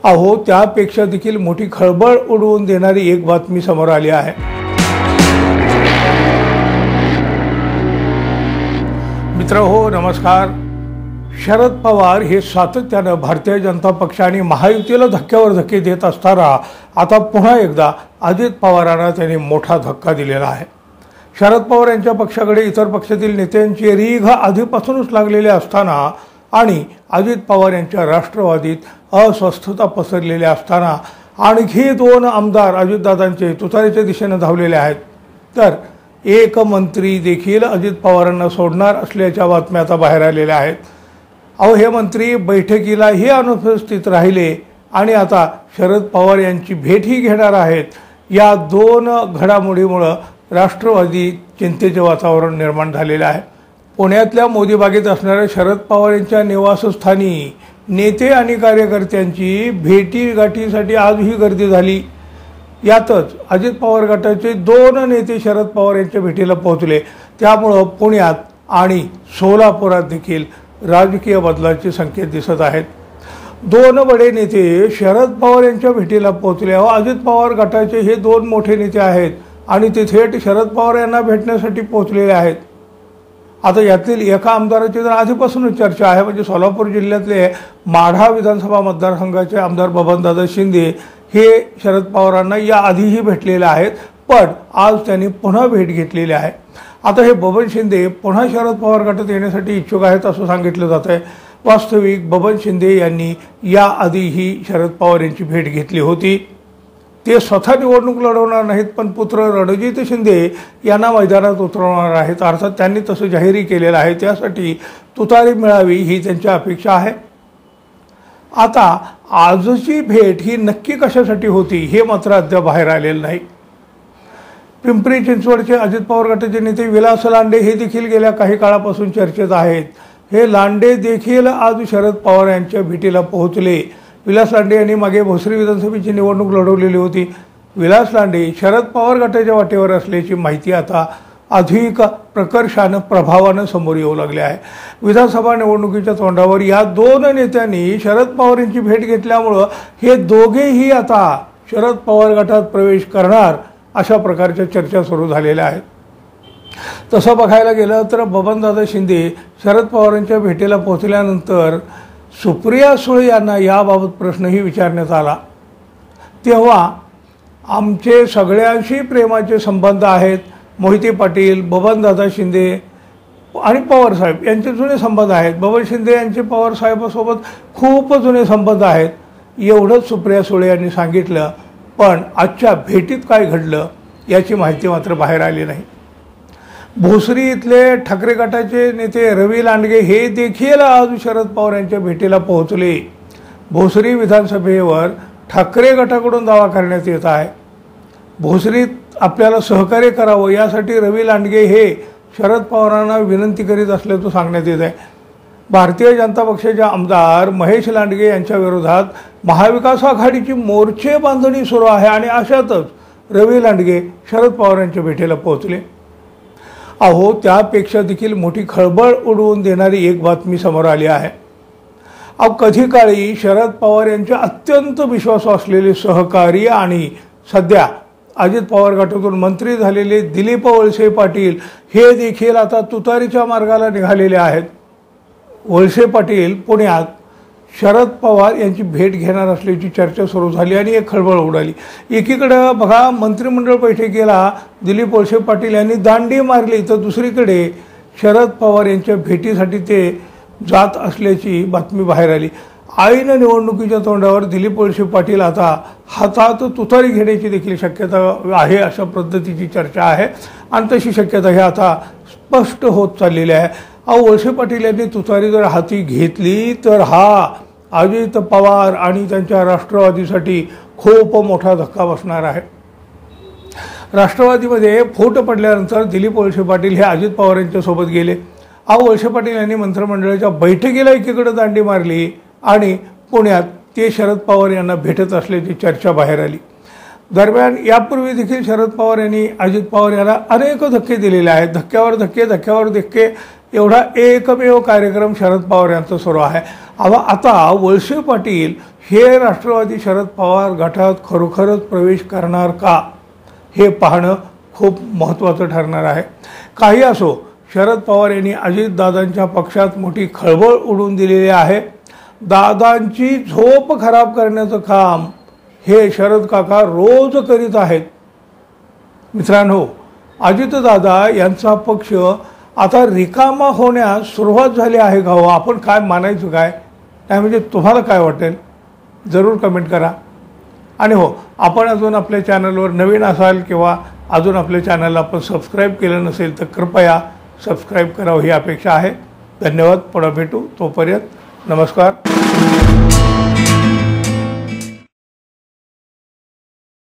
अहो त्यापेक्षा देखील मोठी खळबळ उडवून देणारी एक बातमी समोर आली आहे। मित्रहो नमस्कार। शरद पवार हे सातत्याने भारतीय जनता पक्ष आणि महायुतीला धक्क्यावर धक्के देत असताना आता पुन्हा एकदा अजित पवारांना त्यांनी मोठा धक्का दिलेला आहे। शरद पवार यांच्या पक्षाकडे इतर पक्षातील नेत्यांची रीघ आधीपासूनच लागलेली असताना आणि अजित पवार यांच्या राष्ट्रवादीत अस्वस्थता पसरलेली असताना आणखी दोन आमदार अजितदादांचे तुतारीच्या दिशेने धावलेले आहेत। तर एक मंत्री देखील अजित पवारांना सोडणार असल्याच्या बातम्या आता बाहेर आलेल्या आहेत। अहो हे मंत्री बैठकीलाही अनुपस्थित राहिले आणि आता शरद पवार यांची भेटही घेणार आहेत। या दोन घडामोडीमुळे राष्ट्रवादी चिंतेचे वातावरण निर्माण झालेले आहे। पुण्यातल्या मोदीबागेत असणाऱ्या शरद पवार यांच्या निवासस्थानी नेते आणि कार्यकर्त्यांची भेटीगाठीसाठी आजही गर्दी झाली। यातच अजित पवार गटाचे दोन नेते शरद पवार यांच्या भेटीला पोहोचले। त्यामुळे पुण्यात आणि सोलापुरात देखील राजकीय बदलाचे संकेत दिसत आहेत। दोन बडे नेते शरद पवार यांच्या भेटीला पोहोचले। अजित पवार गटाचे हे दोन मोठे नेते आहेत आणि ते थेट शरद पवार यांना भेटण्यासाठी पोहोचलेले आहेत। आता यातील एका आमदाराची तर आधीपासूनच चर्चा आहे, म्हणजे सोलापूर जिल्ह्यातले माढा विधानसभा मतदारसंघाचे आमदार बबनदादा शिंदे हे शरद पवारांना या आधीही भेटलेले आहेत, पण आज त्यांनी पुन्हा भेट घेतलेली आहे। आता हे बबन शिंदे पुन्हा शरद पवार गटात येण्यासाठी इच्छुक आहेत असं सांगितलं जात आहे। वास्तविक बबन शिंदे यांनी या आधीही शरद पवार यांची भेट घेतली होती। ते स्वतः निवडणूक लढवणार नाहीत, पण पुत्र रणजित शिंदे यांना मैदानात उतरवणार आहेत। अर्थात त्यांनी तसं जाहीरही केलेलं आहे। त्यासाठी तुतारी मिळावी ही त्यांची अपेक्षा आहे। आता आजची भेट ही नक्की कशासाठी होती हे मात्र अद्याप बाहेर आलेलं नाही। पिंपरी चिंचवडचे अजित पवार गटाचे नेते विलास लांडे हे देखील गेल्या काही काळापासून चर्चेत आहेत। हे लांडे देखील आज शरद पवार यांच्या भेटीला पोहोचले। विलास लांडे यांनी मागे भोसरी विधानसभेची निवडणूक लढवलेली होती। विलास लांडे शरद पवार गटाच्या वाटेवर असल्याची माहिती आता अधिक प्रकर्षाने प्रभावाने समोर येऊ लागले आहे। विधानसभा निवडणुकीच्या तोंडावर या दोन नेत्यांनी शरद पवार यांची भेट घेतल्यामुळे हे दोघेही आता शरद पवार गटात प्रवेश करणार अशा प्रकारच्या चर्चा सुरू झालेल्या आहेत। तसं बघायला गेलं तर बबनदादा शिंदे शरद पवारांच्या भेटीला पोहोचल्यानंतर सुप्रिया सुळे यांना याबाबत प्रश्नही विचारण्यात आला। तेव्हा आमचे सगळ्यांशी प्रेमाचे संबंध आहेत। मोहिते पाटील, बबनदादा शिंदे आणि पवारसाहेब यांचे जुने संबंध आहेत। बबन शिंदे यांचे पवारसाहेबांसोबत खूप जुने संबंध आहेत, एवढंच सुप्रिया सुळे यांनी सांगितलं। पण आजच्या भेटीत काय घडलं याची माहिती मात्र बाहेर आली नाही। भोसरी इथले ठाकरे गटाचे नेते रवी लांडगे हे देखील आज शरद पवार यांच्या भेटीला पोहोचले। भोसरी विधानसभेवर ठाकरे गटाकडून दावा करण्यात येत आहे। भोसरीत आपल्याला सहकार्य करावं यासाठी रवी लांडगे हे शरद पवारांना विनंती करीत असल्याचं सांगण्यात येत आहे। भारतीय जनता पक्षाचे आमदार महेश लांडगे यांच्या विरोधात महाविकास आघाडीची मोर्चे बांधणी सुरू आहे आणि अशातच रवी लांडगे शरद पवार यांच्या भेटीला पोहोचले। अहो त्यापेक्षा देखील मोठी खळबळ उडवून देणारी एक बातमी समोर आली आहे। अहो कधी काळी शरद पवार यांचे अत्यंत विश्वासू असलेले सहकारी आणि सध्या अजित पवार गटातून मंत्री झालेले दिलीप वळसे पाटील हे देखील आता तुतारीच्या मार्गाला निघालेले आहेत। वळसे पाटील पुण्यात शरद पवार यांची भेट घेणार असल्याची चर्चा सुरू झाली आणि एक खळबळ उडाली। एकीकडे बघा मंत्रिमंडळ बैठकीला दिलीप वळसे पाटील यांनी दांडी मारली, तर दुसरीकडे शरद पवार यांच्या भेटीसाठी ते जात असल्याची बातमी बाहेर आली। ऐन निवडणुकीच्या तोंडावर दिलीप वळसे पाटील आता हातात तुतारी घेण्याची देखील शक्यता आहे अशा पद्धतीची चर्चा आहे आणि तशी शक्यता ही आता स्पष्ट होत चाललेली आहे। वळसे पाटील यांनी तुतारी जर हाती घेतली तर हा अजित पवार आणि त्यांच्या राष्ट्रवादीसाठी खूप मोठा धक्का बसणार आहे। राष्ट्रवादीमध्ये फूट पडल्यानंतर दिलीप वळसे पाटील हे अजित पवार यांच्यासोबत गेले। वळसे पाटील यांनी मंत्रिमंडळाच्या बैठकीला एकीकडे दांडी मारली आणि पुण्यात ते शरद पवार यांना भेटत असल्याची चर्चा बाहेर आली। दरम्यान यापूर्वी देखील शरद पवार यांनी अजित पवार यांना अनेक धक्के दिलेले आहेत। धक्क्यावर धक्के एवढा एकमेव कार्यक्रम शरद पवार यांचा सुरू आहे. आता वळसे पाटील हे राष्ट्रवादी शरद पवार गटात खरोखरच प्रवेश करणार का हे पाहणं खूप महत्त्वाचं ठरणार आहे. काही असो, शरद पवार यांनी अजितदादांच्या पक्षात मोठी खळबळ उडवून दिलेली आहे. दादांची झोप खराब करण्याचं काम हे शरद काका रोज करीत आहेत. मित्रांनो, अजितदादा यांचा पक्ष आता रिकामा होण्यास सुरुवात झाली आहे का हो? आपण काय मानायचं काय नाही, म्हणजे तुम्हाला काय वाटेल जरूर कमेंट करा. आणि हो, आपण अजून आपल्या चॅनलवर नवीन असाल किंवा अजून आपल्या चॅनलला आपण सबस्क्राईब केलं नसेल तर कृपया सबस्क्राईब करावं ही अपेक्षा आहे. धन्यवाद. पुन्हा भेटू. तोपर्यंत नमस्कार.